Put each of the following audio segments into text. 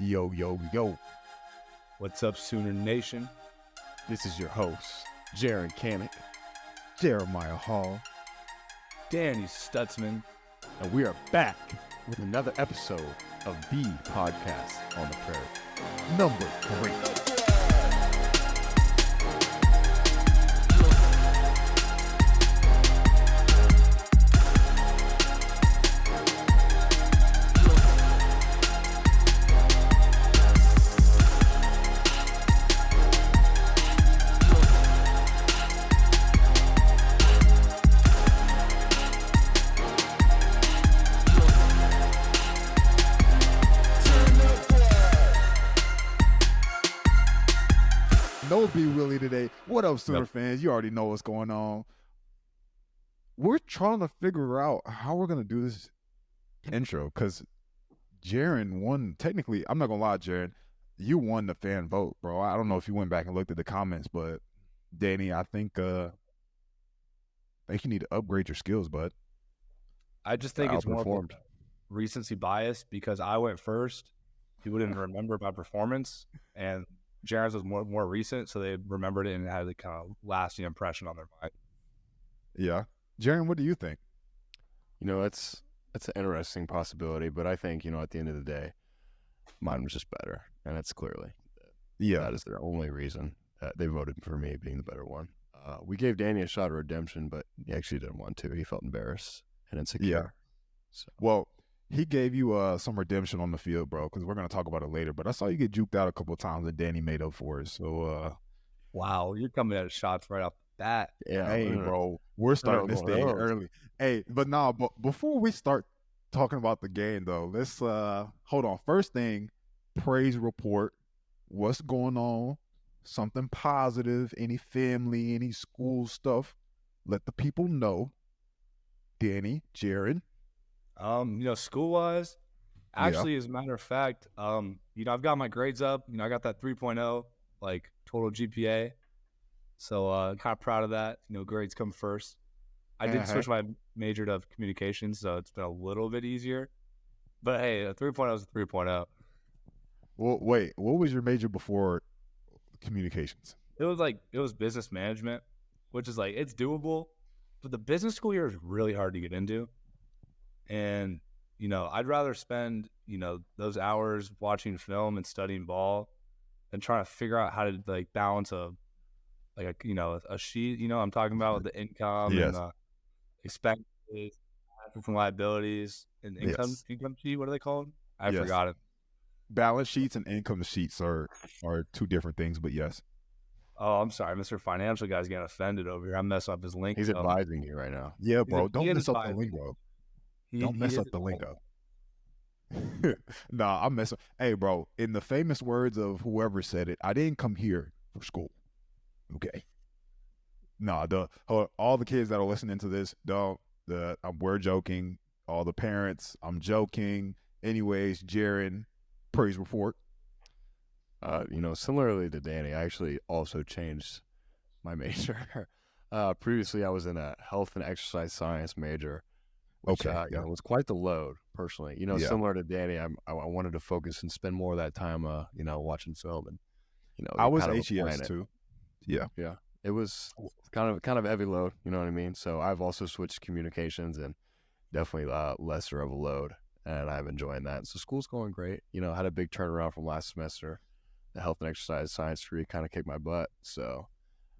Yo, yo, yo. What's up, Sooner Nation? This is your host, Jaren Canick, Jeremiah Hall, Dannystzman, and we are back with another episode of the podcast on the prairie. Number 3. No B Willie today. What up, Sooner fans? You already know what's going on. We're trying to figure out how we're going to do this intro because Jaren won. Technically, I'm not going to lie, Jaren, you won the fan vote, bro. I don't know if you went back and looked at the comments, but Danny, I think you need to upgrade your skills, bud. I just think it's more of a recency bias because I went first. People didn't remember my performance, and Jaren's was more recent, so they remembered it and had a kind of lasting impression on their mind. Yeah. Jaren, what do you think? You know, that's an interesting possibility, but I think, at the end of the day, mine was just better, and it's clearly that is their only reason that they voted for me being the better one. We gave Danny a shot of redemption, but he actually didn't want to. He felt embarrassed and insecure. Yeah. So. Well, he gave you some redemption on the field, bro, because we're going to talk about it later. But I saw you get juked out a couple of times and Danny made up for it. So, wow, you're coming at shots right off the bat. Yeah, hey, bro, we're starting this thing early. Hey, but before we start talking about the game, though, let's hold on. First thing, praise report. What's going on? Something positive, any family, any school stuff. Let the people know. Danny, Jiren. School-wise, actually, as a matter of fact, I've got my grades up. I got that 3.0, like, total GPA. So, kind of proud of that. Grades come first. I did switch my major to communications, so it's been a little bit easier. But, hey, a 3.0 is a 3.0. Well, wait, what was your major before communications? It was business management, which is, it's doable. But the business school year is really hard to get into. And, I'd rather spend, those hours watching film and studying ball than trying to figure out how to, balance a sheet, I'm talking about with the income and expenses, from liabilities, and income sheet. What are they called? I forgot it. Balance sheets and income sheets are two different things, but yes. Oh, I'm sorry. Mr. Financial guy's getting offended over here. I'm messing up his lingo. He's advising you right now. Yeah, bro. Don't mess up the lingo. Don't mess up the lingo. Nah, I'm messing. Hey, bro, in the famous words of whoever said it, I didn't come here for school. Okay. Nah, all the kids that are listening to this, we're joking. All the parents, I'm joking. Anyways, Jaren, praise report. Similarly to Danny, I actually also changed my major. Previously, I was in a health and exercise science major, which was quite the load, personally. Similar to Danny, I wanted to focus and spend more of that time, watching film. And, I was HES too. Yeah. Yeah. It was kind of a heavy load, you know what I mean? So I've also switched communications and definitely lesser of a load, and I'm enjoying that. So school's going great. Had a big turnaround from last semester. The health and exercise science degree kind of kicked my butt. So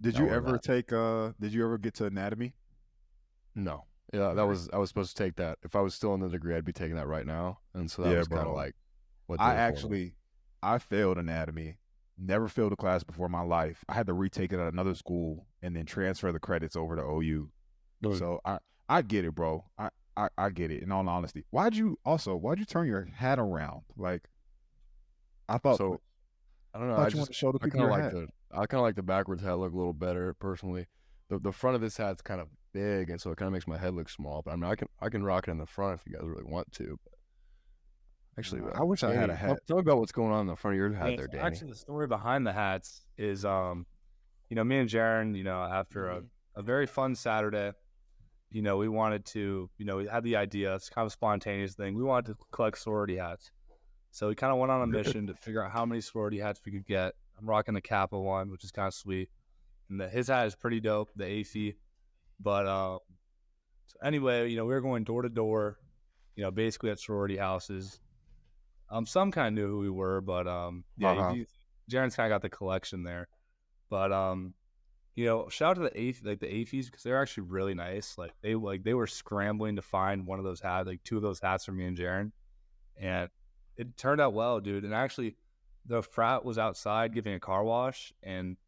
did you ever get to anatomy? No. Yeah, I was supposed to take that. If I was still in the degree, I'd be taking that right now. And so that was kind of like what I failed anatomy. Never failed a class before in my life. I had to retake it at another school and then transfer the credits over to OU. So I get it, bro. I get it. In all honesty, why'd you turn your hat around? Like, I thought. So I don't know. I want to show the people your hat. I kind of like the backwards hat look a little better personally. The front of this hat's kind of big, and so it kind of makes my head look small. But I mean, I can rock it in the front if you guys really want to. But actually, I wish I had a hat. Tell me about what's going on in the front of your hat there, Danny. Actually, the story behind the hats is, me and Jaren, after a very fun Saturday, we wanted to, we had the idea. It's kind of a spontaneous thing. We wanted to collect sorority hats. So we kind of went on a mission to figure out how many sorority hats we could get. I'm rocking the Kappa one, which is kind of sweet. And his hat is pretty dope, the AC. But so anyway, we were going door to door, basically at sorority houses. Some kind of knew who we were, but Jaren's kind of got the collection there. But shout out to the AFEs because they're actually really nice. Like they were scrambling to find one of those hats, like 2 of those hats for me and Jaren, and it turned out well, dude. And actually, the frat was outside giving a car wash, and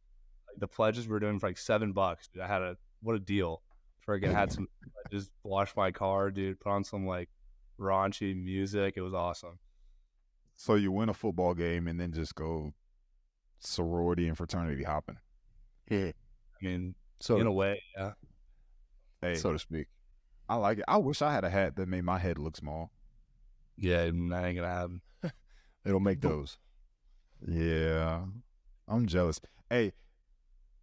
the pledges were doing for like $7. Dude, what a deal! Had some just wash my car, dude. Put on some like raunchy music. It was awesome. So you win a football game and then just go sorority and fraternity hopping. Yeah. I mean, so in a way, yeah. Hey, so to speak. I like it. I wish I had a hat that made my head look small. Yeah, that ain't gonna happen. They don't make those. Yeah. I'm jealous. Hey,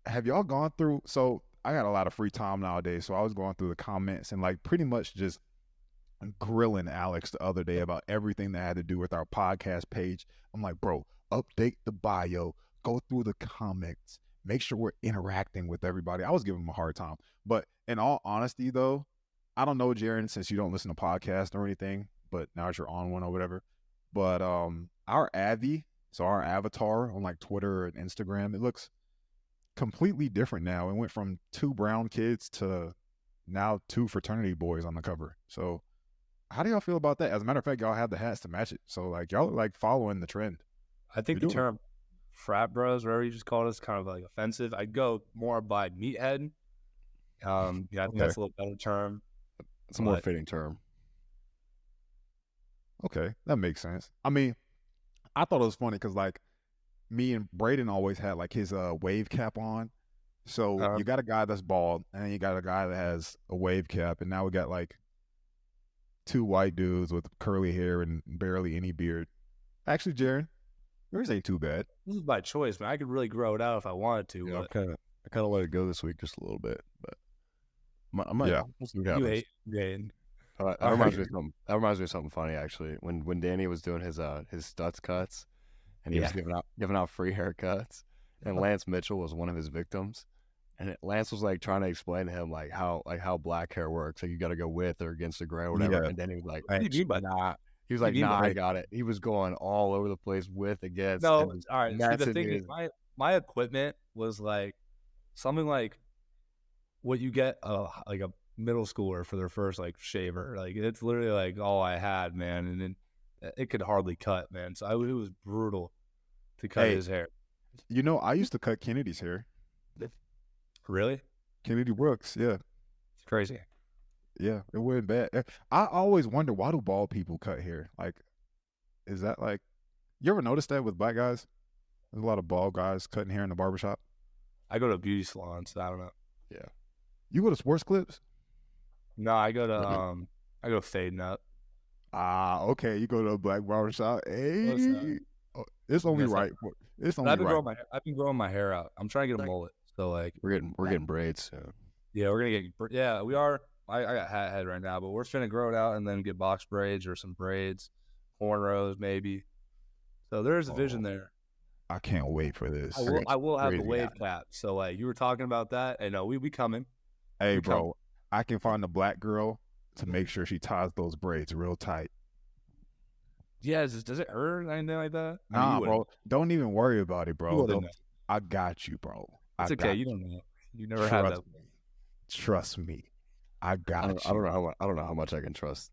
have y'all gone through, so I got a lot of free time nowadays, so I was going through the comments and like pretty much just grilling Alex the other day about everything that had to do with our podcast page. I'm like, bro, update the bio, go through the comments, make sure we're interacting with everybody. I was giving him a hard time. But in all honesty, though, I don't know, Jaren, since you don't listen to podcasts or anything, but now that you're on one or whatever. But our Avi, so our avatar on like Twitter and Instagram, it looks completely different now. It went from 2 brown kids to now 2 fraternity boys on the cover. So how do y'all feel about that? As a matter of fact, y'all have the hats to match it. So like y'all are like following the trend. I think the term frat bros, whatever you just called us, kind of like offensive. I'd go more by meathead. I think that's a little better term. It's a more fitting term. Okay, that makes sense. I mean, I thought it was funny because like me and Braden always had like his wave cap on. So you got a guy that's bald and you got a guy that has a wave cap, and now we got like 2 white dudes with curly hair and barely any beard. Actually, Jaren, yours ain't too bad. This is by choice, man. I could really grow it out if I wanted to. Yeah, but I kind of let it go this week just a little bit, but I might. Yeah. We'll see what happens. You hate Jane. That reminds me of something. That reminds me of something funny actually. When Danny was doing his Stutz cuts, and he was giving out free haircuts, and Lance Mitchell was one of his victims, and Lance was like trying to explain to him like how black hair works, like you got to go with or against the grain or whatever, and Danny was like, "What do you mean by nah." He was like, "Nah, I got it." He was going all over the place with, against. No, all right. See, the thing is, my equipment was like something like what you get like a middle schooler for their first like shaver. Like it's literally like all I had, man, and then it could hardly cut, man. So it was brutal to cut his hair. You know, I used to cut Kennedy's hair. Really? Kennedy Brooks, yeah. It's crazy. Yeah, it wasn't bad. I always wonder, why do bald people cut hair? Like, is that like, you ever notice that with black guys? There's a lot of bald guys cutting hair in the barbershop. I go to a beauty salon, so I don't know. Yeah. You go to Sports Clips? No, I go to Fading Up. Ah, okay. You go to a black barbershop. Hey, it's only right. It's only right. I've been growing my hair out. I'm trying to get a mullet. So like we're getting braids soon. Yeah, we're gonna get. Yeah, we are. I got hat head right now, but we're trying to grow it out and then get box braids or some braids, cornrows maybe. So there's a vision there. I can't wait for this. I will have the wave cap. So like you were talking about that, and we coming. Hey, bro, I can find a black girl to make sure she ties those braids real tight. Yeah, does it hurt or anything like that? Nah, bro, don't even worry about it, bro. I got you, bro. It's okay. You don't know. You never had that. Trust me. I got you. I don't know how much I can trust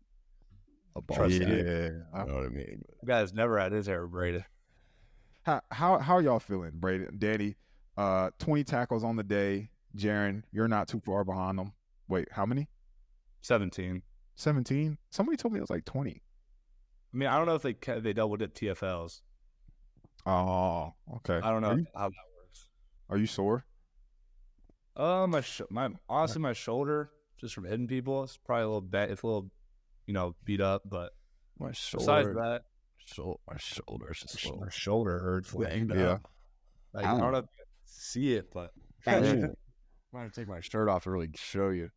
a ball. Yeah, you know what I mean. The guy's never had his hair braided. How are y'all feeling, Brady? Danny, 20 tackles on the day. Jaren, you're not too far behind them. Wait, how many? 17. 17? Somebody told me it was like 20. I mean, I don't know if they double dip TFLs. Oh, okay. I don't know how that works. Are you sore? Honestly, my shoulder, just from hitting people, it's probably a little bent. It's a little, beat up. But besides that, my shoulder's just a little. My shoulder hurts. Yeah. Like, I don't know if you can see it, but I'm going to take my shirt off to really show you.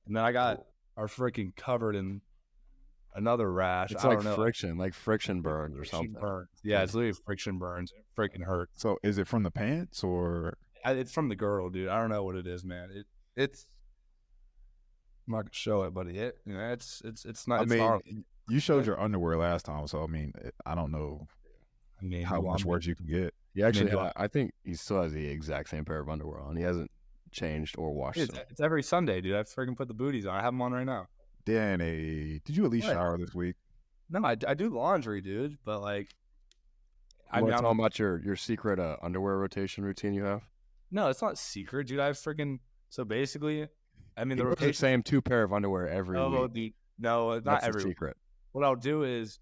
And then I got our freaking covered in another rash. It's I like don't know. friction burns or something. Burns. Yeah, it's literally friction burns. It freaking hurts. So is it from the pants or? It's from the girdle, dude. I don't know what it is, man. It's. I'm not gonna show it, but it's not. I It's mean, gnarly. you showed your underwear last time, so I mean, I don't know how much worse you can get. He actually, I think he still has the exact same pair of underwear on. He hasn't changed or washed them. It's every Sunday, dude. I freaking put the booties on. I have them on right now. Danny, did you at least shower this week? No, I do laundry, dude. But like, I'm talking about your secret underwear rotation routine you have. No, it's not secret, dude. I freaking so basically, I mean, the rotation, the same 2 pair of underwear every week. Dude, no, not That's every the secret. What I'll do is,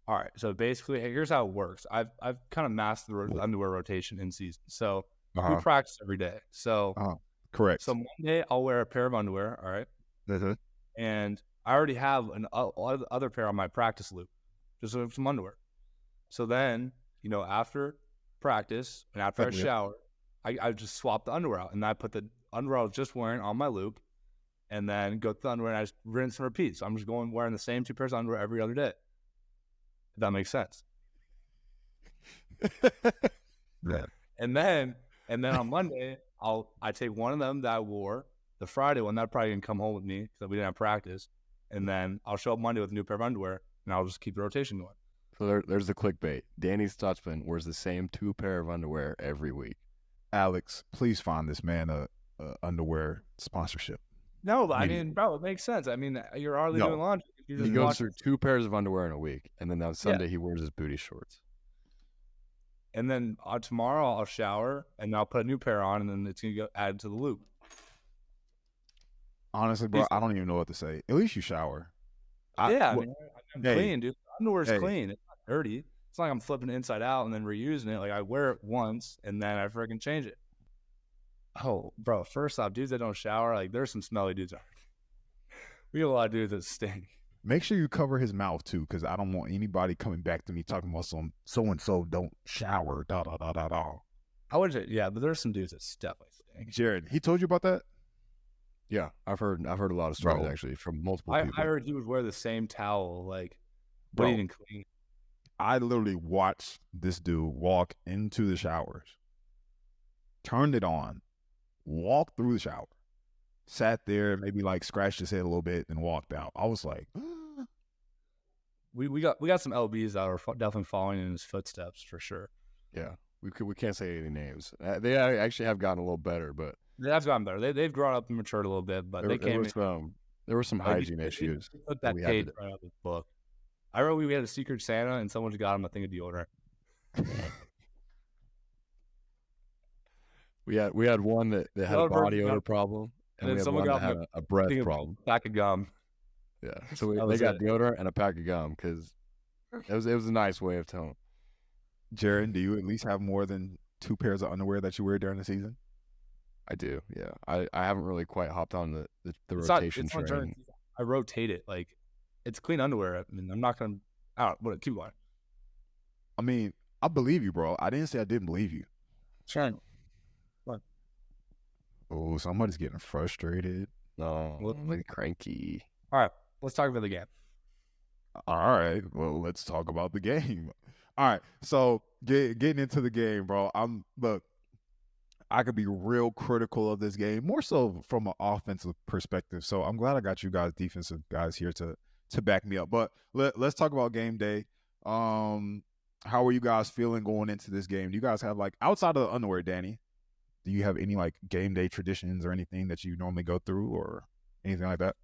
all right. So basically, here's how it works. I've kind of mastered the underwear rotation in season. So we practice every day. So correct. So Monday I'll wear a pair of underwear. All right. And I already have an other pair on my practice loop, just some underwear. So then, after practice and after I shower, I just swap the underwear out, and I put the underwear I was just wearing on my loop, and then go to the underwear and I just rinse and repeat. So I'm just wearing the same 2 pairs of underwear every other day. If that makes sense. Yeah. And then on Monday, I take one of them that I wore, the Friday one, that probably didn't come home with me because we didn't have practice. And then I'll show up Monday with a new pair of underwear, and I'll just keep the rotation going. So there's the clickbait. Dannystzman wears the same 2 pair of underwear every week. Alex, please find this man a underwear sponsorship. No, I mean, bro, it makes sense. I mean, you're already doing laundry. He goes through 2 pairs of underwear in a week, and then on Sunday he wears his booty shorts. And then tomorrow I'll shower, and I'll put a new pair on, and then it's going to go added to the loop. Honestly, bro, I don't even know what to say. At least you shower. I'm clean, dude. Underwear's clean. It's not dirty. It's not like I'm flipping it inside out and then reusing it. Like, I wear it once, and then I freaking change it. Oh, bro, first off, dudes that don't shower, like, there's some smelly dudes. We have a lot of dudes that stink. Make sure you cover his mouth, too, because I don't want anybody coming back to me talking about some so-and-so don't shower, da-da-da-da-da. I would say, yeah, but there's some dudes that definitely stink. Jared, he told you about that? Yeah, I've heard a lot of stories, actually, from multiple people. I heard he would wear the same towel, like, but he didn't clean. I literally watched this dude walk into the showers, turned it on, walked through the shower, sat there, maybe like scratched his head a little bit, and walked out. I was like, we got some LBs that are definitely following in his footsteps for sure. Yeah, we can't say any names. They actually have gotten a little better, but they've gotten better. They've grown up and matured a little bit, but there were some hygiene issues. They took that page right out of his book. I remember we had a Secret Santa, and someone just got him a thing of deodorant. We had one that had a body odor problem, and then someone got a breath problem. A pack of gum. Yeah, so they got deodorant and a pack of gum because it was a nice way of telling. Jaren, do you at least have more than 2 pairs of underwear that you wear during the season? I do, yeah. I haven't really quite hopped on the rotation train. I rotate it. Like, it's clean underwear. I mean, I'm not going to... keep going. I mean, I believe you, bro. I didn't say I didn't believe you. Sure. What? Oh, somebody's getting frustrated. No, I'm cranky. All right, let's talk about the game. All right, well, let's talk about the game. All right, so getting into the game, bro. I could be real critical of this game, more so from an offensive perspective. So I'm glad I got you guys, defensive guys, here to back me up. But let's talk about game day. How are you guys feeling going into this game? Do you guys have, like, outside of the underwear, Danny, do you have any, like, game day traditions or anything that you normally go through or anything like that?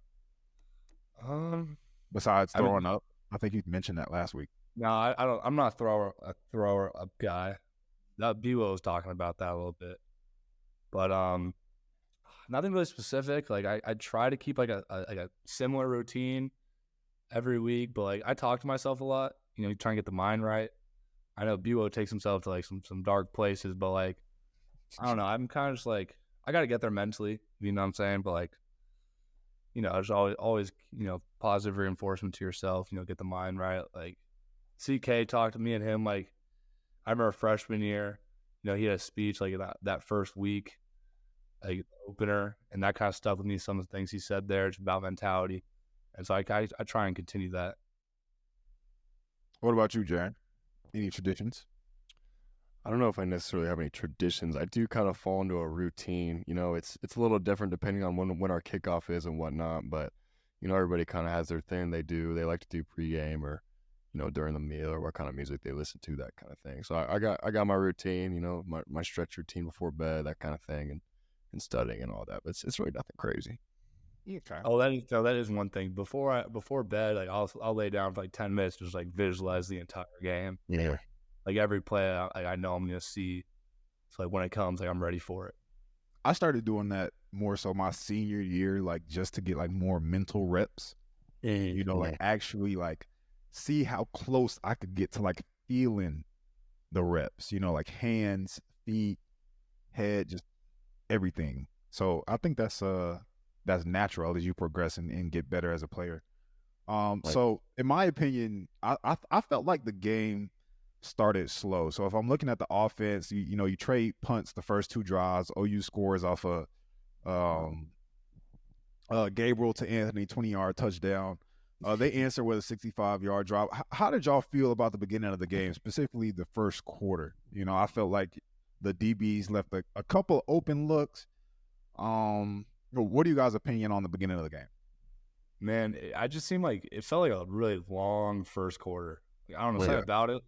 Besides throwing up, I think you mentioned that last week. No, I don't. I'm not a thrower up guy. That B-Will was talking about that a little bit, but nothing really specific. Like, I try to keep like a similar routine every week, but like I talk to myself a lot. You try and get the mind right. I know B-Will takes himself to like some dark places, but like I don't know. I'm kind of just like I got to get there mentally. You know what I'm saying? But like, there's always positive reinforcement to yourself. Get the mind right. Like CK talked to me and him. Like I remember freshman year, he had a speech like that first week, like opener, and that kind of stuck with me. Some of the things he said there, it's about mentality, and so I try and continue that. What about you, Jaren? Any traditions? I don't know if I necessarily have any traditions. I do kind of fall into a routine. It's a little different depending on when our kickoff is and whatnot. But everybody kind of has their thing they do. They like to do pregame or during the meal or what kind of music they listen to, that kind of thing. So I got my routine. My stretch routine before bed, that kind of thing, and studying and all that. But it's really nothing crazy. Okay. Oh, that is one thing. Before bed, like I'll lay down for like 10 minutes, just like visualize the entire game. Yeah. Like every play, I know I'm gonna see. So like when it comes, like I'm ready for it. I started doing that more so my senior year, like just to get like more mental reps. Like actually like see how close I could get to like feeling the reps. Like hands, feet, head, just everything. So I think that's natural as you progress and get better as a player. So in my opinion, I felt like the game started slow. So if I'm looking at the offense, you trade punts the first 2 drives. OU scores off a Gabriel to Anthony 20-yard touchdown. They answer with a 65-yard drive. How did y'all feel about the beginning of the game, specifically the first quarter? I felt like the DBs left a couple open looks. What are you guys' opinion on the beginning of the game? Man, I just seemed like it felt like a really long first quarter. Like, I don't know something about it,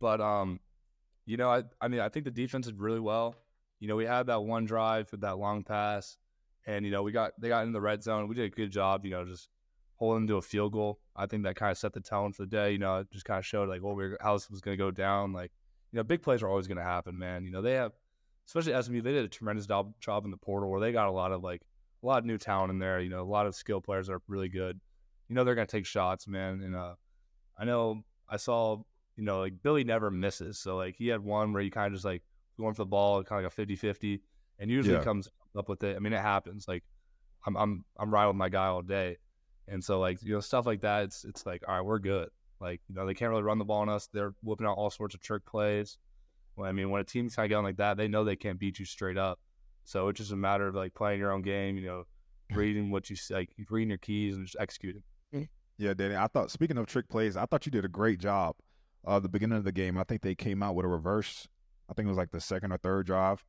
but I mean, I think the defense did really well. We had that one drive with that long pass, and they got in the red zone. We did a good job, just holding to a field goal. I think that kind of set the tone for the day. It just kind of showed like how this was going to go down. Like, big plays are always going to happen, man. They have, especially SMU, they did a tremendous job in the portal where they got a lot of new talent in there. A lot of skill players that are really good. They're going to take shots, man. And I know I saw, like Billy never misses. So like he had one where he kind of just like going for the ball, kind of like a 50-50, and usually comes up with it. I mean, it happens. Like I'm riding with my guy all day. And so like, stuff like that, it's like, all right, we're good. Like, they can't really run the ball on us. They're whipping out all sorts of trick plays. Well, I mean, when a team's kind of getting like that, they know they can't beat you straight up. So it's just a matter of like playing your own game, reading what you like, reading your keys and just executing. Yeah, Danny. Speaking of trick plays, I thought you did a great job. The beginning of the game, I think they came out with a reverse. I think it was like the second or third drive.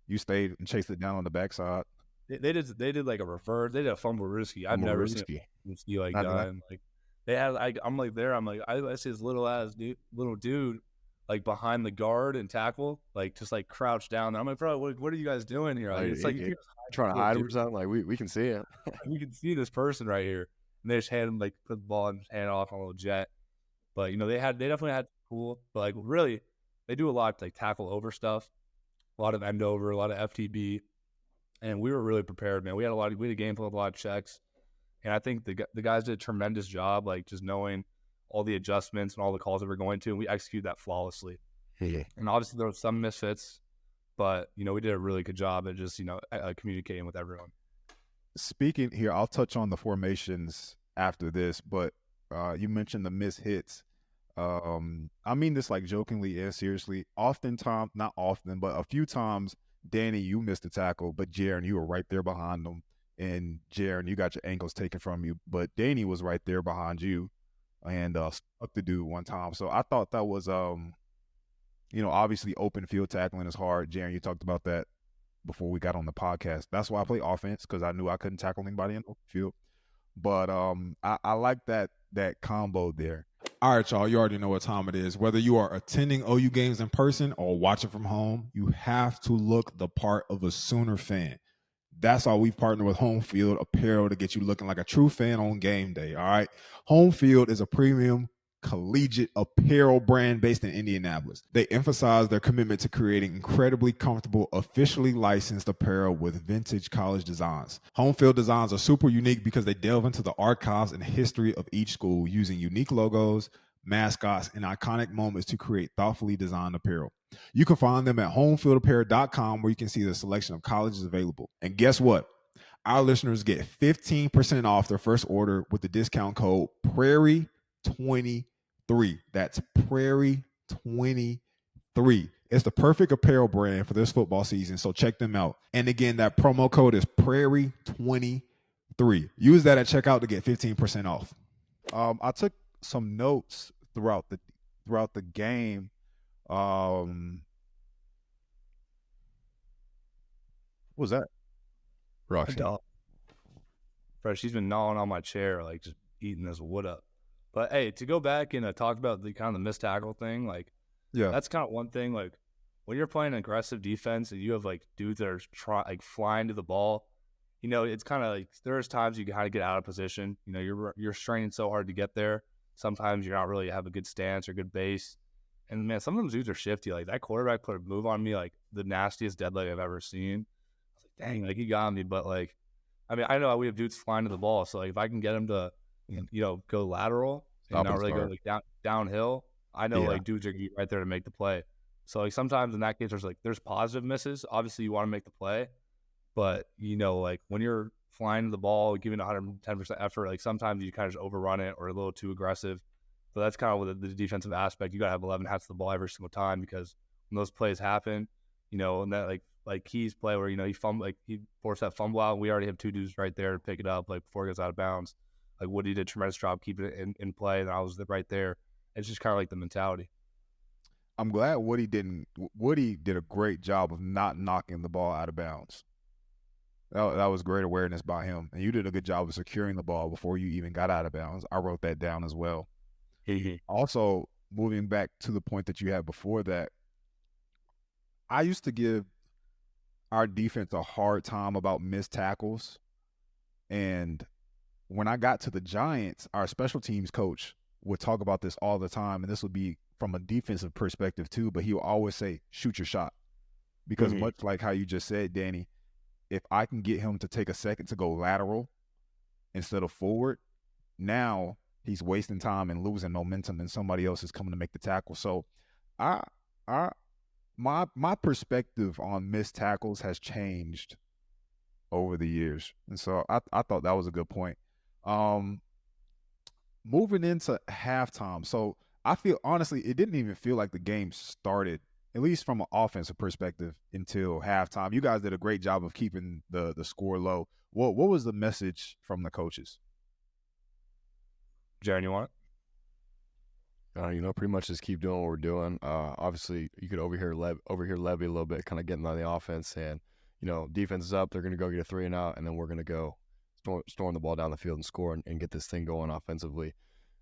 You stayed and chased it down on the backside. They did like a reverse. They did a fumble risky. I've never seen a risky like done. Like they had. I'm like there. I'm like I see this little dude like behind the guard and tackle, like just like crouched down there. I'm like, bro, what are you guys doing here? Like, it's like trying to hide him or something. Like we can see it. We can see this person right here, and they just had him like put the ball and hand it off on a little jet. But they definitely had cool, but like really, they do a lot to like tackle over stuff, a lot of end over, a lot of FTB, and we were really prepared, man. We had a game plan with a lot of checks, and I think the guys did a tremendous job, like just knowing all the adjustments and all the calls that we're going to, and we executed that flawlessly. And obviously there were some misfits, but we did a really good job at just communicating with everyone. Speaking here, I'll touch on the formations after this, but you mentioned the missed hits. I mean this like jokingly and seriously. Oftentimes, not often, but a few times, Danny, you missed a tackle, but Jaren, you were right there behind them, and Jaren, you got your ankles taken from you, but Danny was right there behind you and stuck the dude one time. So I thought that was, obviously open field tackling is hard. Jaren, you talked about that before we got on the podcast. That's why I play offense, because I knew I couldn't tackle anybody in the open field. But I like that combo there. All right, y'all, you already know what time it is. Whether you are attending OU games in person or watching from home, you have to look the part of a Sooner fan. That's why we've partnered with Home Field Apparel to get you looking like a true fan on game day, all right? Home Field is a premium collegiate apparel brand based in Indianapolis. They emphasize their commitment to creating incredibly comfortable, officially licensed apparel with vintage college designs. Home Field designs are super unique because they delve into the archives and history of each school using unique logos, mascots, and iconic moments to create thoughtfully designed apparel. You can find them at homefieldapparel.com, where you can see the selection of colleges available. And guess what? Our listeners get 15% off their first order with the discount code Prairie23. That's Prairie23. It's the perfect apparel brand for this football season, so check them out. And again, that promo code is Prairie23. Use that at checkout to get 15% off. I took some notes throughout the game. What was that? Roxy. Bro, she's been gnawing on my chair, like just eating this wood up. But hey, to go back and talk about the kind of the missed tackle thing, like that's kind of one thing. Like when you're playing aggressive defense and you have like dudes that are flying to the ball, you know, it's kind of like there's times you kind of get out of position. You know, you're straining so hard to get there. Sometimes you're not really have a good stance or good base. And man, some of them dudes are shifty. Like that quarterback put a move on me, like the nastiest dead leg I've ever seen. I was like, dang, like he got me. But like, I mean, I know we have dudes flying to the ball, so like if I can get him to, you know, go lateral and not really go like downhill, I know like dudes are right there to make the play. So like sometimes in that case, there's positive misses. Obviously, you want to make the play, but you know, like when you're flying to the ball, giving 110% effort, like sometimes you kind of just overrun it or a little too aggressive. So that's kind of with the defensive aspect. You got to have 11 hats to the ball every single time because when those plays happen, you know, and that like Key's play where, you know, he forced that fumble out and we already have two dudes right there to pick it up like before it goes out of bounds. Like Woody did a tremendous job keeping it in play and I was right there. It's just kind of like the mentality. I'm glad Woody did a great job of not knocking the ball out of bounds. That was great awareness by him. And you did a good job of securing the ball before you even got out of bounds. I wrote that down as well. Also, moving back to the point that you had before that, I used to give our defense a hard time about missed tackles. And when I got to the Giants, our special teams coach would talk about this all the time. And this would be from a defensive perspective too, but he would always say, shoot your shot. Because much like how you just said, Danny, if I can get him to take a second to go lateral instead of forward, now he's wasting time and losing momentum and somebody else is coming to make the tackle. So my perspective on missed tackles has changed over the years. And so I thought that was a good point. Moving into halftime. So I feel, honestly, it didn't even feel like the game started, at least from an offensive perspective, until halftime. You guys did a great job of keeping the score low. What was the message from the coaches? Jaren, you want it? You know, pretty much just keep doing what we're doing. Obviously, you could overhear Levy a little bit, kind of getting on the offense. And, you know, defense is up. They're going to go get a 3 and out, and then we're going to go storm the ball down the field and score and get this thing going offensively.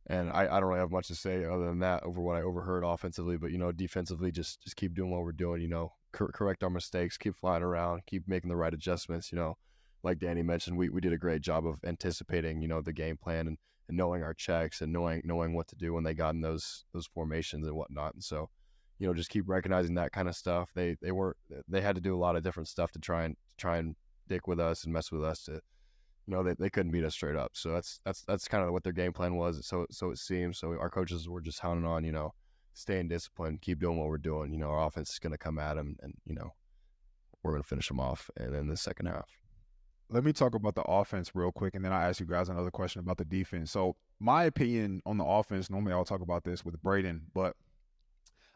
And I don't really have much to say other than that over what I overheard offensively. But, you know, defensively, just keep doing what we're doing, you know, correct our mistakes, keep flying around, keep making the right adjustments. You know, like Danny mentioned, we did a great job of anticipating, you know, the game plan and knowing our checks and knowing what to do when they got in those formations and whatnot. And so, you know, just keep recognizing that kind of stuff. They had to do a lot of different stuff to try and dick with us and mess with us to, you know, they couldn't beat us straight up. So that's kind of what their game plan was. So it seems. So our coaches were just hounding on, you know, staying disciplined, keep doing what we're doing. You know, our offense is going to come at them and, you know, we're going to finish them off. And then the second half. Let me talk about the offense real quick, and then I'll ask you guys another question about the defense. So my opinion on the offense, normally I'll talk about this with Braden, but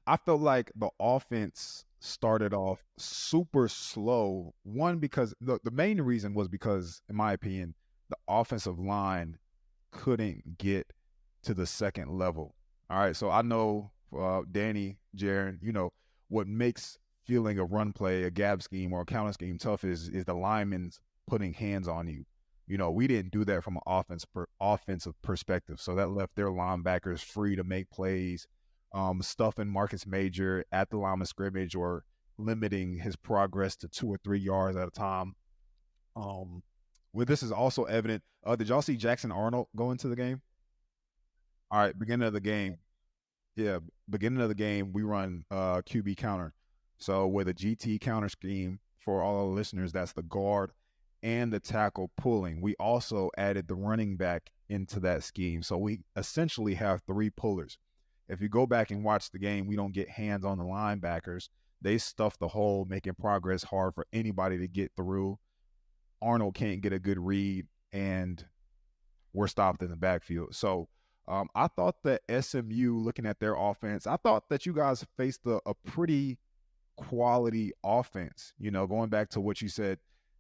I felt like the offense started off super slow. One, because the main reason was because, in my opinion, the offensive line couldn't get to the second level. All right, so I know Danny, Jaren, you know, what makes feeling a run play, a gap scheme, or a counter scheme tough is the linemen's putting hands on you. You know, we didn't do that from an offensive perspective. So that left their linebackers free to make plays, stuffing Marcus Major at the line of scrimmage or limiting his progress to 2 or 3 yards at a time. Well, this is also evident. Did y'all see Jackson Arnold go into the game? All right, beginning of the game. Yeah, beginning of the game, we run QB counter. So with a GT counter scheme, for all our listeners, that's the guard and the tackle pulling. We also added the running back into that scheme. So we essentially have 3 pullers. If you go back and watch the game, we don't get hands on the linebackers. They stuff the hole, making progress hard for anybody to get through. Arnold can't get a good read, and we're stopped in the backfield. So I thought that SMU, looking at their offense, I thought that you guys faced a pretty quality offense. You know, going back to what you said,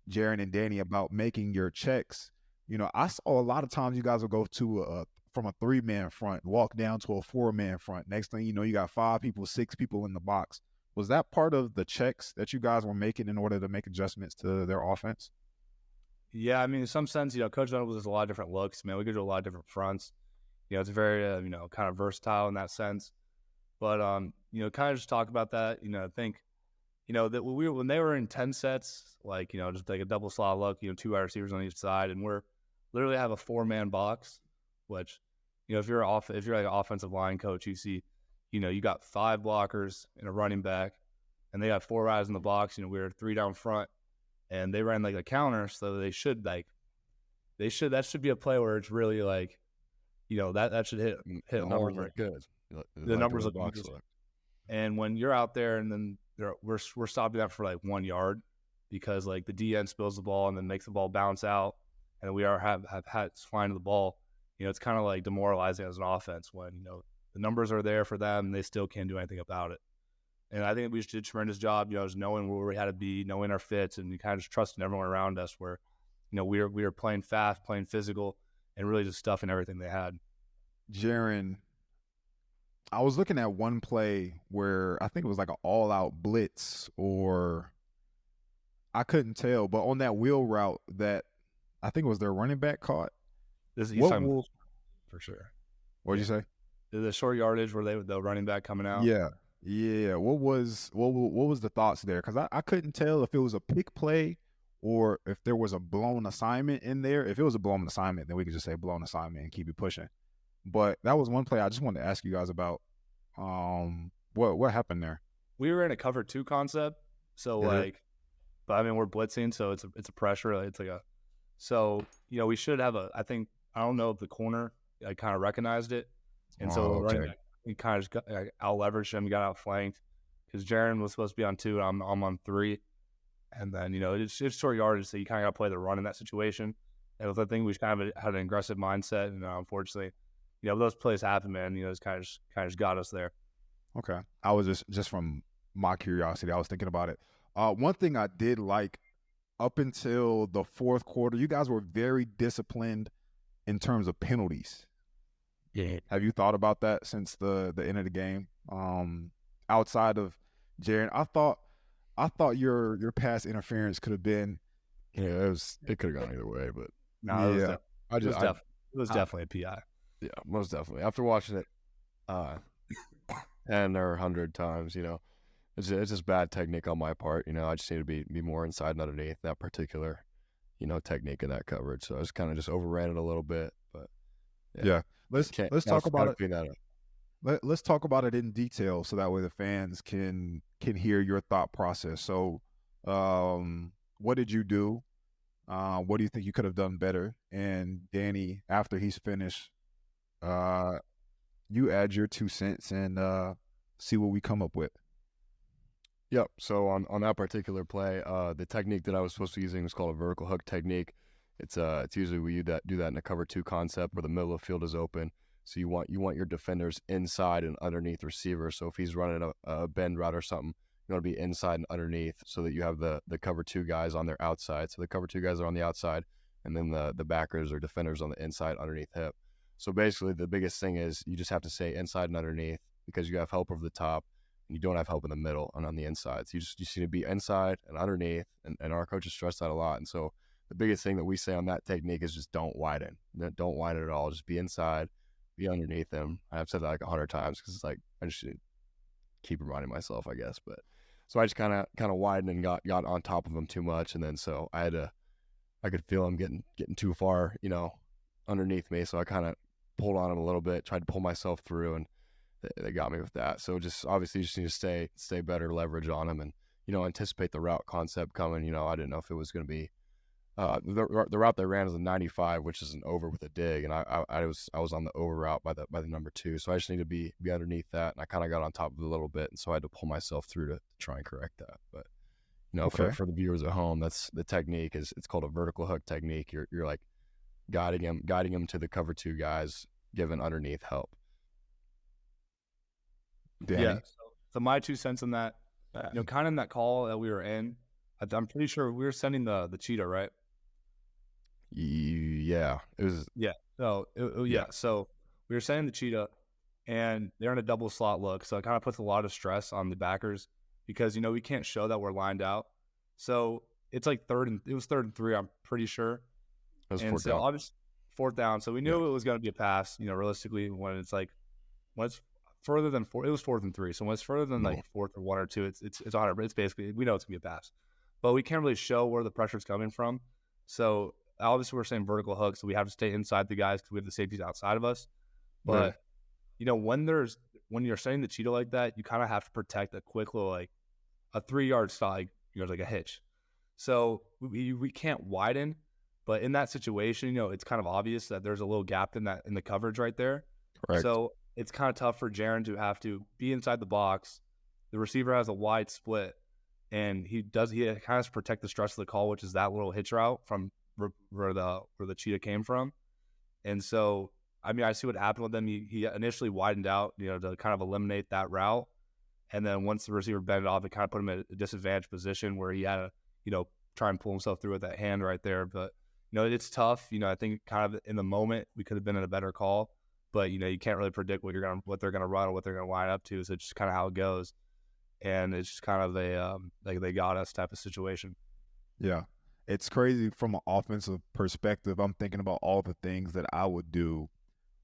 Jaren and Danny, about making your checks. You know, I saw a lot of times you guys will go to from a 3-man front, walk down to a 4-man front. Next thing you know, you got 5 people, 6 people in the box. Was that part of the checks that you guys were making in order to make adjustments to their offense? Yeah, I mean, in some sense, Coach Venables has a lot of different looks. Man, we could do a lot of different fronts. It's very, kind of versatile in that sense. But, kind of just talk about that. I think, that when they were in 10 sets, just like a double slot look, 2 wide receivers on each side, and we're literally have a 4-man box, which, if you're like an offensive line coach, you see, you got 5 blockers and a running back, and they got 4 guys in the box. We were 3 down front, and they ran like a counter, so that should be a play where it's really like, that should hit the home. numbers look good. The numbers look good. And when you're out there, and then we're stopping that for like 1 yard, because like the DN spills the ball and then makes the ball bounce out, and we have hats flying to the ball. It's kind of like demoralizing as an offense when the numbers are there for them and they still can't do anything about it. And I think we did a tremendous job, just knowing where we had to be, knowing our fits, and kind of just trusting everyone around us. Where we were playing fast, playing physical, and really just stuffing everything they had. Jaren, I was looking at one play where I think it was like an all-out blitz, or I couldn't tell, but on that wheel route that I think it was their running back caught. This is for sure. What'd you say? The short yardage where the running back coming out. Yeah. What was the thoughts there? Because I couldn't tell if it was a pick play or if there was a blown assignment in there. If it was a blown assignment, then we could just say blown assignment and keep it pushing. But that was one play I just wanted to ask you guys about. What happened there? We were in a cover 2 concept, so but I mean we're blitzing, so it's a pressure. It's like we should have I don't know if the corner kind of recognized it, and so the running back, he kind of just got out leveraged him, got outflanked, because Jaren was supposed to be on 2, and I'm on 3, and then it's short yardage, so you kind of got to play the run in that situation. And with the thing, we kind of had an aggressive mindset, and unfortunately, those plays happen, man. It's kind of just got us there. Okay, I was just from my curiosity, I was thinking about it. One thing I did like up until the 4th quarter, you guys were very disciplined in terms of penalties. Yeah. Have you thought about that since the end of the game? Outside of Jaren, I thought your pass interference could have been. Yeah, it could have gone either way, but no, it was definitely a PI. Yeah, most definitely. After watching it 10 or 100 times, it's just bad technique on my part. I just need to be more inside and underneath that particular, technique in that coverage. So I was kind of just overran it a little bit, but yeah. Let's talk about it. Let's talk about it in detail, so that way the fans can hear your thought process. So, what did you do? What do you think you could have done better? And Danny, after he's finished, you add your 2 cents and see what we come up with. Yep. So on that particular play, the technique that I was supposed to be using was called a vertical hook technique. It's usually we do that in a cover 2 concept where the middle of the field is open. So you want your defenders inside and underneath receiver. So if he's running a bend route or something, you want to be inside and underneath, so that you have the cover 2 guys on their outside. So the cover 2 guys are on the outside, and then the backers or defenders on the inside underneath hip. So basically the biggest thing is you just have to stay inside and underneath, because you have help over the top and you don't have help in the middle and on the inside. So you just need to be inside and underneath, and our coaches stress that a lot. And so the biggest thing that we say on that technique is just don't widen. Don't widen at all. Just be inside, be underneath them. I've said that like 100 times, because it's like I just should keep reminding myself, I guess. But so I just kind of widened and got on top of them too much, and then so I could feel them getting too far, underneath me. So I kind of pulled on them a little bit, tried to pull myself through, and they got me with that. So just obviously you just need to stay better leverage on them, and anticipate the route concept coming. I didn't know if it was going to be the route they ran is a 95, which is an over with a dig, and I was on the over route by the number 2. So I just need to be underneath that, and I kind of got on top of it a little bit, and so I had to pull myself through to try and correct that. But Okay. for the viewers at home, that's the technique. It's called a vertical hook technique. You're like guiding him to the cover 2 guys, giving underneath help. Danny? Yeah. So my 2 cents on that, kind of in that call that we were in, I'm pretty sure we were sending the Cheetah, right? Yeah, it was. Yeah. So yeah. So we were sending the Cheetah, and they're in a double slot look, so it kind of puts a lot of stress on the backers because we can't show that we're lined out. So it's like it was 3rd and 3, I'm pretty sure. That was And fourth so down. obviously 4th down. So we knew it was going to be a pass. Realistically, when it's further than 4, it was 4th and 3. So when it's further than like 4th or 1 or 2, it's 100. It's basically, we know it's gonna be a pass, but we can't really show where the pressure's coming from. So obviously we're saying vertical hook, so we have to stay inside the guys because we have the safeties outside of us. But when you're sending the Cheetah like that, you kind of have to protect a quick little like a 3-yard slide, like a hitch. So we can't widen, but in that situation, it's kind of obvious that there's a little gap in the coverage right there. Correct. So it's kind of tough for Jaren to have to be inside the box. The receiver has a wide split, and he kind of has to protect the stress of the call, which is that little hitch route from where the Cheetah came from. And so, I see what happened with them. He initially widened out, to kind of eliminate that route. And then once the receiver bent it off, it kind of put him in a disadvantaged position where he had to, try and pull himself through with that hand right there. But, it's tough. I think kind of in the moment we could have been in a better call. But, you can't really predict what they're going to run or what they're going to line up to. So it's just kind of how it goes. And it's just kind of a like they got us type of situation. Yeah. It's crazy from an offensive perspective. I'm thinking about all the things that I would do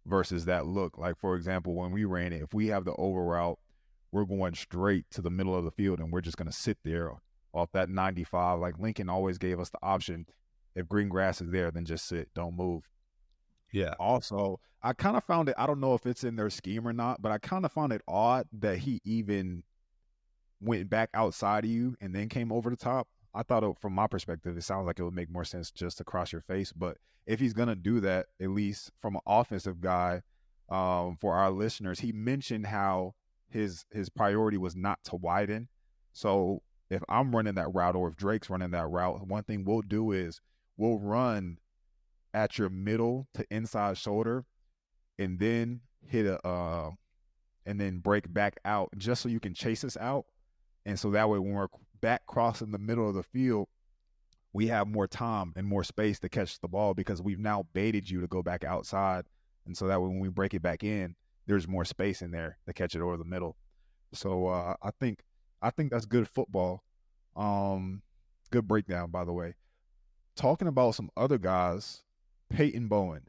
versus that look. Like, for example, when we ran it, if we have the overroute, we're going straight to the middle of the field and we're just going to sit there off that 95. Like Lincoln always gave us the option. If green grass is there, then just sit. Don't move. Yeah. Also, I kind of found it, I don't know if it's in their scheme or not, but I kind of found it odd that he even went back outside of you and then came over the top. I thought from my perspective, it sounds like it would make more sense just to cross your face. But if he's going to do that, at least from an offensive guy, for our listeners, he mentioned how his priority was not to widen. So if I'm running that route or if Drake's running that route, one thing we'll do is we'll run at your middle to inside shoulder and then and then break back out just so you can chase us out. And so that way when we're back crossing the middle of the field, we have more time and more space to catch the ball because we've now baited you to go back outside. And so that way when we break it back in, there's more space in there to catch it over the middle. So I think that's good football. Good breakdown, by the way. Talking about some other guys, Peyton Bowen,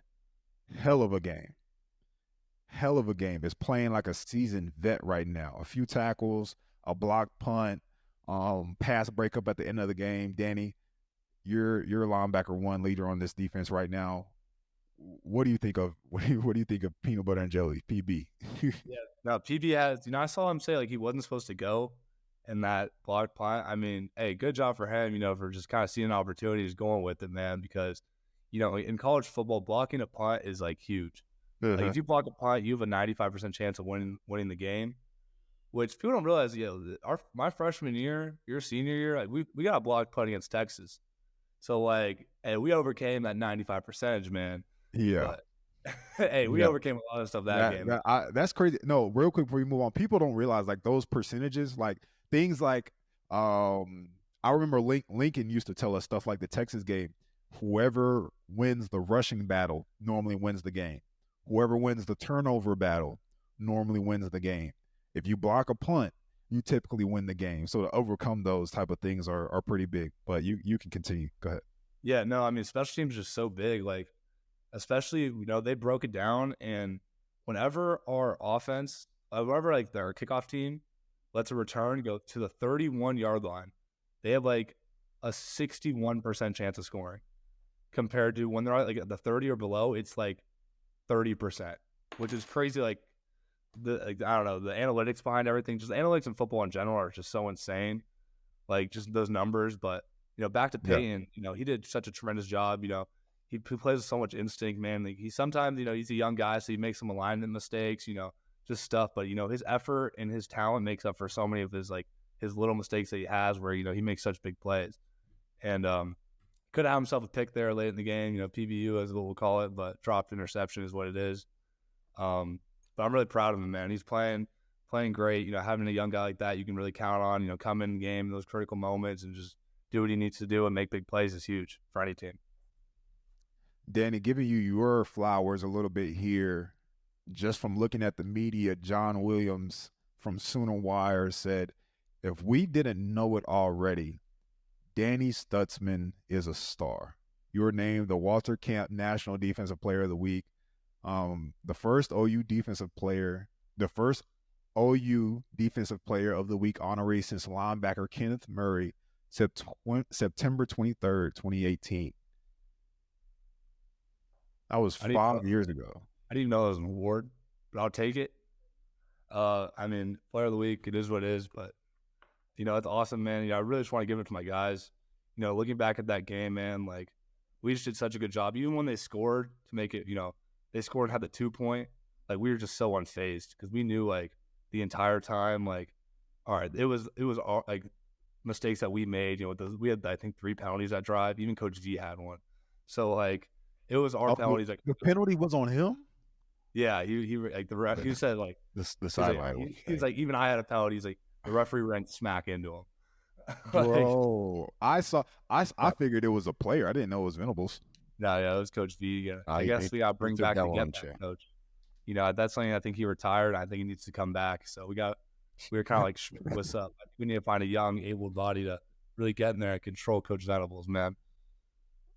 hell of a game. Is playing like a seasoned vet right now. A few tackles, a blocked punt, pass breakup at the end of the game. Danny, you're linebacker 1 leader on this defense right now. What do you think of peanut butter and jelly, PB? Yeah, no, PB has. I saw him say like he wasn't supposed to go in that blocked punt. Hey, good job for him. For just kind of seeing opportunities, going with it, man. Because in college football, blocking a punt is like huge. Like if you block a punt, you have a 95% chance of winning the game. Which people don't realize. My freshman year, your senior year, like we got a blocked punt against Texas. So like, hey, we overcame that 95%, man. Yeah. But, hey, we overcame a lot of stuff that game. That's crazy. No, real quick before we move on, people don't realize like those percentages, like things like I remember Lincoln used to tell us stuff like the Texas game. Whoever wins the rushing battle normally wins the game. Whoever wins the turnover battle normally wins the game. If you block a punt, you typically win the game. So to overcome those type of things are pretty big. But you can continue. Go ahead. Yeah, no, special teams are just so big. Like, especially, they broke it down. And whenever our offense, whenever like our kickoff team lets a return go to the 31-yard line, they have like a 61% chance of scoring. Compared to when they're like at the 30 or below, it's like 30%, which is crazy. Like, I don't know, the analytics behind everything, just analytics in football in general are just so insane. Like, just those numbers. But, back to Peyton, he did such a tremendous job. He plays with so much instinct, man. Like, he sometimes, he's a young guy, so he makes some alignment mistakes, just stuff. But, his effort and his talent makes up for so many of his little mistakes that he has where, he makes such big plays. And, could have himself a pick there late in the game, PBU as we'll call it, but dropped interception is what it is. But I'm really proud of him, man. He's playing great. Having a young guy like that you can really count on, come in the game in those critical moments and just do what he needs to do and make big plays is huge for any team. Danny, giving you your flowers a little bit here. just from looking at the media, John Williams from Sooner Wire said, if we didn't know it already, Dannystzman is a star. You were named the Walter Camp National Defensive Player of the Week. The first OU Defensive Player of the Week honoree since linebacker Kenneth Murray, September 23rd, 2018. That was 5 years ago. I didn't even know it was an award, but I'll take it. I mean, Player of the Week, it is what it is, but, it's awesome, man. I really just want to give it to my guys. Looking back at that game, man, like, we just did such a good job. Even when they scored to make it, they scored and had the 2-point, like, we were just so unfazed because we knew, like, the entire time, like, all right, it was all, like, mistakes that we made. We had, I think, 3 penalties that drive. Even Coach V had one. So, like, it was our penalties. Like, the penalty was on him? Yeah, he like the ref. He said like the sideline. He's like, even I had a penalty. He's like, the referee ran smack into him. Bro, I figured it was a player. I didn't know it was Venables. No, yeah, it was Coach V. Yeah. I guess we got to bring back the get back coach. That's something I think he retired. I think he needs to come back. So we were kind of like, what's up? I think we need to find a young, able body to really get in there and control Coach Venables, man.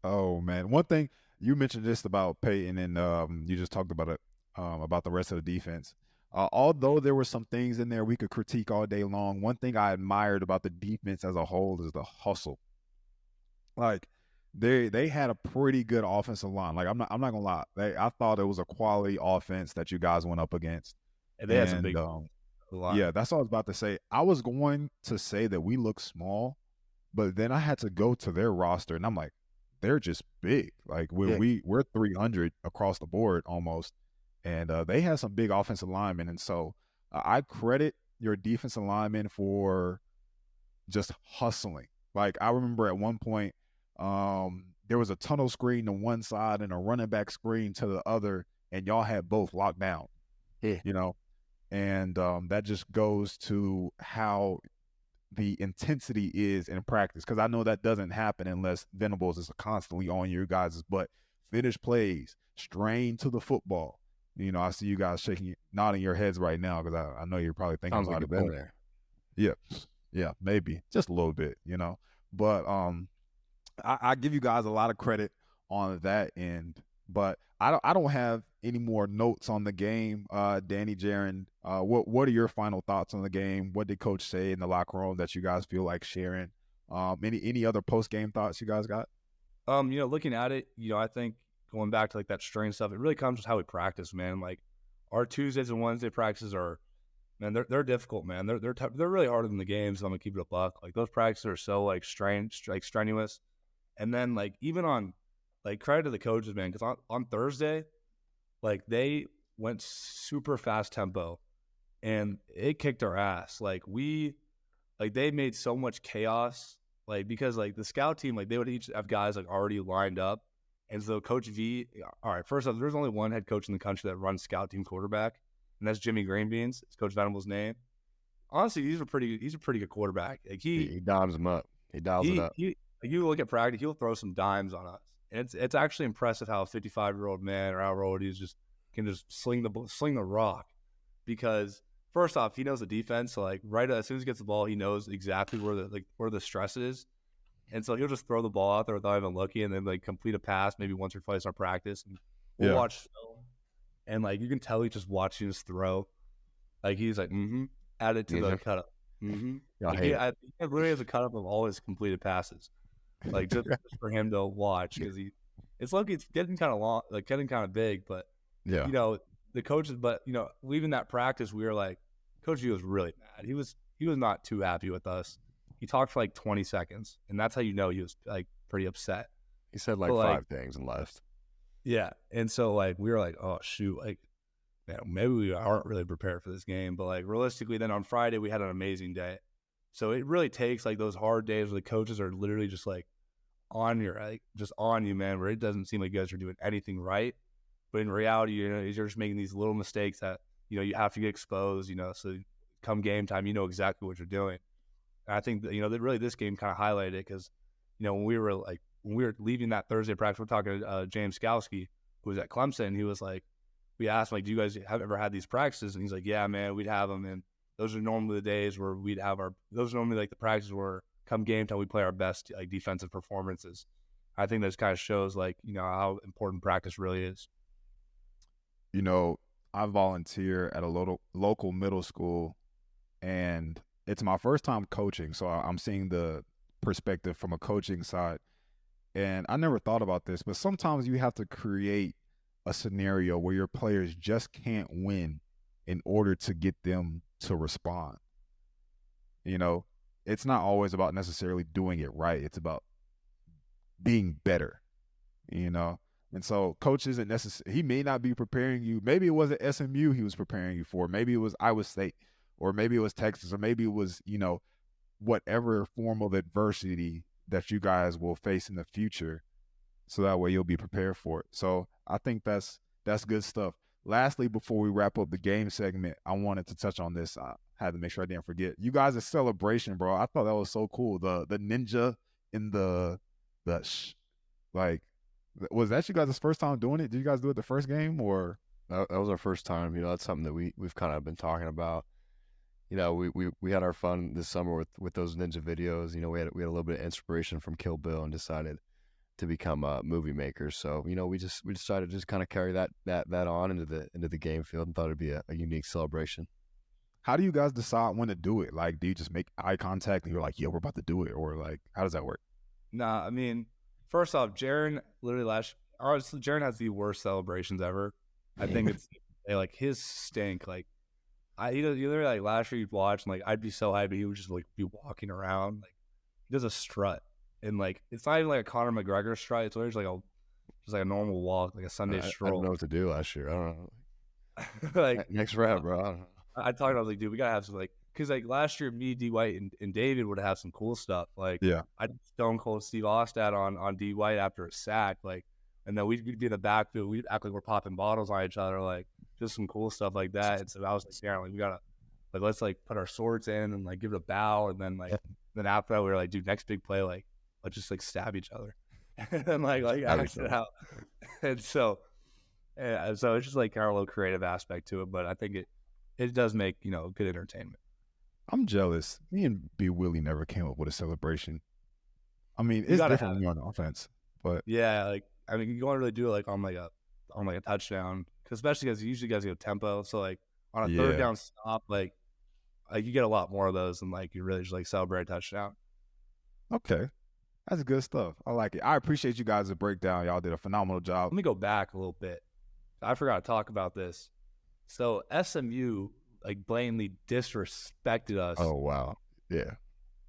Oh man, one thing you mentioned just about Peyton, and you just talked about it. About the rest of the defense. Although there were some things in there we could critique all day long, one thing I admired about the defense as a whole is the hustle. Like they had a pretty good offensive line. Like I'm not gonna lie, I thought it was a quality offense that you guys went up against. And they had some big line. Yeah, that's what I was about to say. I was going to say that we look small, but then I had to go to their roster, and I'm like, they're just big. Like we're 300 across the board almost. And they had some big offensive linemen. And so I credit your defensive linemen for just hustling. Like I remember at one point, there was a tunnel screen to one side and a running back screen to the other, and y'all had both locked down. Yeah. And that just goes to how the intensity is in practice. Because I know that doesn't happen unless Venables is constantly on your guys' butt. Finish plays, strain to the football. I see you guys nodding your heads right now because I know you're probably thinking about it. Been there. Yeah, maybe just a little bit, But I give you guys a lot of credit on that end. But I don't have any more notes on the game. Danny, Jaren, what are your final thoughts on the game? What did Coach say in the locker room that you guys feel like sharing? Any other post game thoughts you guys got? Looking at it, I think. Going back to like that strength stuff, it really comes with how we practice, man. Like our Tuesdays and Wednesday practices are, man, they're difficult, man. They're really harder than the games. So I'm gonna keep it a buck. Like those practices are so like strenuous, and then like even on like credit to the coaches, man, because on Thursday, like they went super fast tempo, and it kicked our ass. Like they made so much chaos, like because like the scout team, like they would each have guys like already lined up. And so Coach V, all right, first off, there's only one head coach in the country that runs scout team quarterback, and that's Jimmy Greenbeans. It's Coach Venable's name. Honestly, he's a pretty good quarterback. Like he dimes them up. He dials it up. You look at practice, he'll throw some dimes on us. And it's actually impressive how a 55-year-old man or however old he is can just sling the rock. Because first off, he knows the defense. So like right as soon as he gets the ball, he knows exactly where the stress is. And so he'll just throw the ball out there without even looking, and then like complete a pass maybe once or twice in our practice. And we'll watch film, and like you can tell he's just watching us throw. Like he's like, add it to the cut up. He literally has a cut up of all his completed passes, like just for him to watch because it's getting kind of long, like getting kind of big. But the coaches, but leaving that practice, we were like, Coach V was really mad. He was not too happy with us. He talked for like 20 seconds, and that's how he was like pretty upset. He said like 5 things and left. Yeah, and so like we were like, oh shoot, like man, maybe we aren't really prepared for this game. But like realistically, then on Friday we had an amazing day. So it really takes like those hard days where the coaches are literally just like just on you, man, where it doesn't seem like you guys are doing anything right, but in reality, you're just making these little mistakes that you have to get exposed. So come game time, exactly what you're doing. And I think that, that really this game kind of highlighted it because, when we were leaving that Thursday practice, we're talking to James Skowski, who was at Clemson. He was like, we asked him, like, do you guys have ever had these practices? And he's like, yeah, man, we'd have them. And those are normally the days where those are normally like the practices where come game time, we play our best like defensive performances. I think this kind of shows like, how important practice really is. I volunteer at a local middle school, and it's my first time coaching. So I'm seeing the perspective from a coaching side. And I never thought about this, but sometimes you have to create a scenario where your players just can't win in order to get them to respond. It's not always about necessarily doing it right. It's about being better, And so coach isn't necessary. He may not be preparing you. Maybe it wasn't SMU he was preparing you for. Maybe it was Iowa State, or maybe it was Texas, or maybe it was, whatever form of adversity that you guys will face in the future. So that way you'll be prepared for it. So I think that's good stuff. Lastly, before we wrap up the game segment, I wanted to touch on this. I had to make sure I didn't forget. You guys' celebration, bro. I thought that was so cool. The ninja in was that you guys' first time doing it? Did you guys do it the first game, or? That was our first time. That's something that we've kind of been talking about. We had our fun this summer with those ninja videos. We had a little bit of inspiration from Kill Bill and decided to become movie makers. So we decided to just kind of carry that on into the game field and thought it'd be a unique celebration. How do you guys decide when to do it? Like, do you just make eye contact and you're like, "Yo, we're about to do it," or like, how does that work? Nah, I mean, first off, Jaren Jaren has the worst celebrations ever. I think it's like his stink. Like, you literally like last year you'd watch and like I'd be so hyped, but he would just like be walking around like he does a strut, and like it's not even like a Conor McGregor strut. It's literally just like a normal walk, like a Sunday stroll. I don't know what to do last year. I don't know. Like next rep, bro. I don't know. I talked about like, dude, we gotta have some like, because like last year, me, D White, and David would have some cool stuff. Like, yeah, I stone cold Steve Ostad on D White after a sack, like, and then we'd be in the backfield, we'd act like we're popping bottles on each other, like just some cool stuff like that. And so I was like, Darren, like we gotta like let's like put our swords in and like give it a bow, and then like then after that we were like, dude, next big play, like let's just like stab each other, and like act it out. And so it's just like kind of a little creative aspect to it, but I think it does make good entertainment. I'm jealous. Me and B Willie never came up with a celebration. I mean, it's different when you're on offense, but yeah, like I mean, you don't really do it like on a touchdown, because especially because usually guys go tempo. So like on a third down stop, like you get a lot more of those than like you really just like celebrate a touchdown. Okay, that's good stuff. I like it. I appreciate you guys' breakdown. Y'all did a phenomenal job. Let me go back a little bit. I forgot to talk about this. So SMU like blatantly disrespected us. Oh wow, yeah.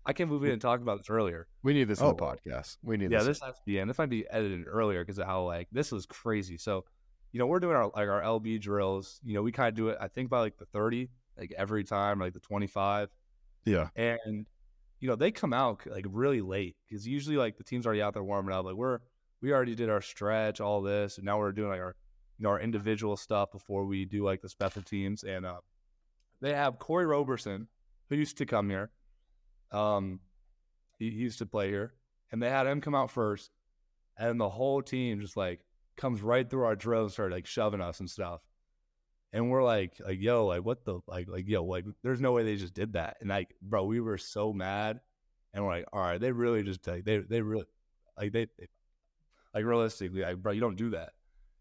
I can't believe we didn't talk about this earlier. We need this on the podcast. We need this. Yeah, this has to be in. This might be edited earlier because of how like this was crazy. So, we're doing our LB drills. We kind of do it. I think by like the 30, like every time, like the 25. Yeah. And they come out like really late because usually like the team's already out there warming up. Like we already did our stretch, all this, and now we're doing like our individual stuff before we do like the special teams. And they have Corey Roberson, who used to come here. He used to play here, and they had him come out first, and the whole team just like comes right through our drill and started like shoving us and stuff. And we're like yo, like what the like yo, like there's no way they just did that. And like, bro, we were so mad, and we're like, all right, they really just like they really like they like realistically, like, bro, you don't do that.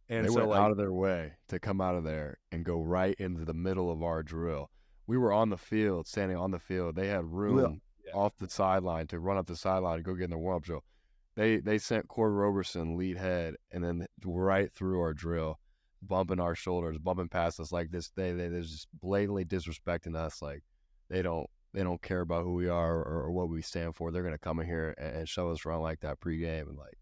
And they so went like, out of their way to come out of there and go right into the middle of our drill. We were on the field, standing on the field. They had room off the sideline to run up the sideline and go get in the warm-up drill. They sent Corey Roberson lead head and then right through our drill, bumping our shoulders, bumping past us like this. They're just blatantly disrespecting us. Like they don't care about who we are or what we stand for. They're gonna come in here and shove us around like that pregame, and like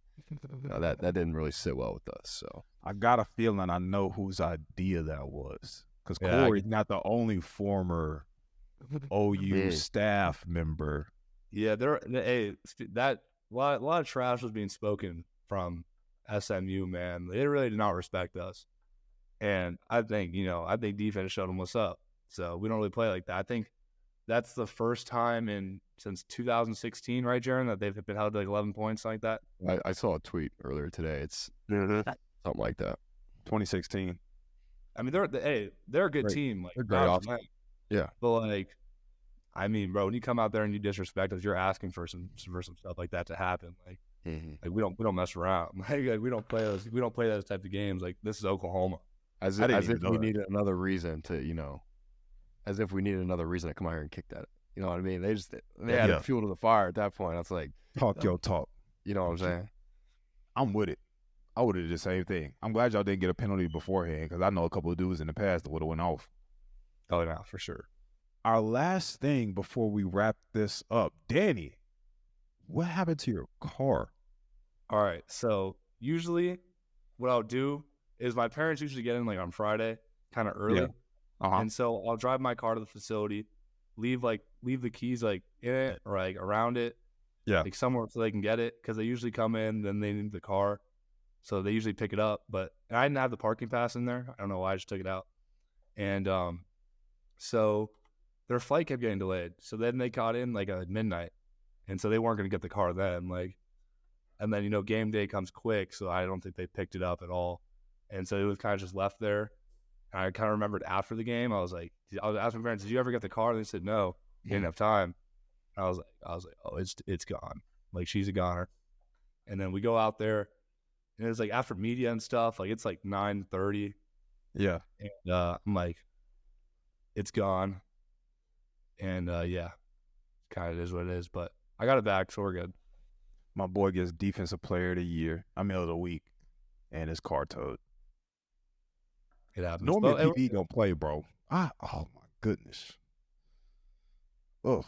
that didn't really sit well with us. So I got a feeling I know whose idea that was, because Corey's not the only former OU staff member. Yeah, a lot of trash was being spoken from SMU, man. They really did not respect us. And I think defense showed them what's up. So we don't really play like that. I think that's the first time since 2016, right, Jaron, that they've been held to like 11 points like that. I saw a tweet earlier today. It's something like that. 2016. I mean, they're a good team. Like, They're great offense. Yeah. But like, I mean, bro, when you come out there and you disrespect us, you're asking for some stuff like that to happen. Like, like we don't mess around. Like we don't play those type of games. Like, this is Oklahoma. As if we needed another reason to, as if we needed another reason to come out here and kick that. You know what I mean? They had fuel to the fire at that point. That's like talk your talk. You know what I'm saying? I'm with it. I would have did the same thing. I'm glad y'all didn't get a penalty beforehand because I know a couple of dudes in the past that would have went off. Oh, yeah, for sure. Our last thing before we wrap this up, Danny, what happened to your car? All right. So usually what I'll do is my parents usually get in like on Friday, kind of early. Yeah. And so I'll drive my car to the facility, leave the keys like in it or like around it. Yeah. Like somewhere so they can get it because they usually come in, then they need the car. So they usually pick it up. But I didn't have the parking pass in there. I don't know why I just took it out. And so their flight kept getting delayed. So then they got in like at midnight. And so they weren't going to get the car then. Like, and then, game day comes quick. So I don't think they picked it up at all. And so it was kind of just left there. And I kind of remembered after the game, I was asking my parents, did you ever get the car? And they said, no, you didn't have time. And I was like, oh, it's gone. Like, she's a goner. And then we go out there and it's like after media and stuff, like it's like 9:30. Yeah. And I'm like, it's gone. And yeah, kind of is what it is. But I got it back, so we're good. My boy gets defensive player of the week, and his car towed. It happens. Normally PD gonna play, bro. Oh my goodness. Oh,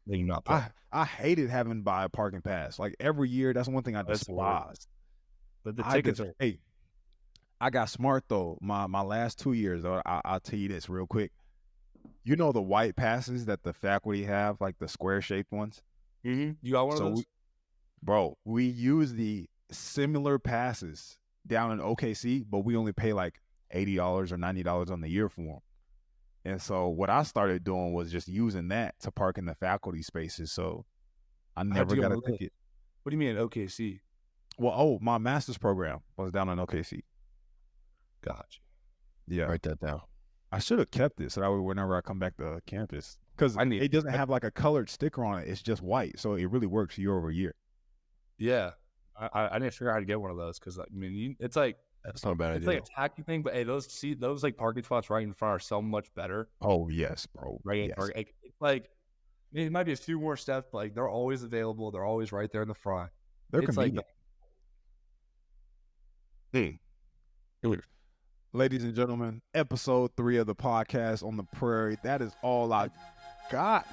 they not play. I hated having to buy a parking pass. Like every year, that's one thing I despise. But the tickets are. Hey, I got smart though. My last 2 years, though. I'll tell you this real quick. You know the white passes that the faculty have, like the square shaped ones. Mm-hmm. You got one of those, bro. We use the similar passes down in OKC, but we only pay like $80 or $90 on the year for them. And so what I started doing was just using that to park in the faculty spaces. So I never got a ticket. What do you mean OKC? Well, my master's program was down in OKC. Gotcha. Yeah. Write that down. I should have kept it so that way whenever I come back to campus. Because it doesn't have like a colored sticker on it. It's just white. So it really works year over year. Yeah. I didn't figure out how to get one of those because, I mean, it's like. That's not a bad idea. It's like a tacky thing, but hey, those like parking spots right in front are so much better. Oh yes, bro. Right, yes. It's like it might be a few more steps, but like they're always available. They're always right there in the front. They're convenient. Ladies and gentlemen, episode 3 of the podcast on the prairie. That is all I got.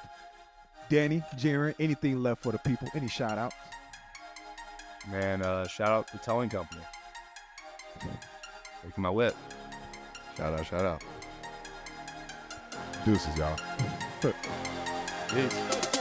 Danny, Jaren, anything left for the people? Any shout outs? Man, shout out to the towing company. Taking my whip. Shout out. Deuces, y'all. Peace.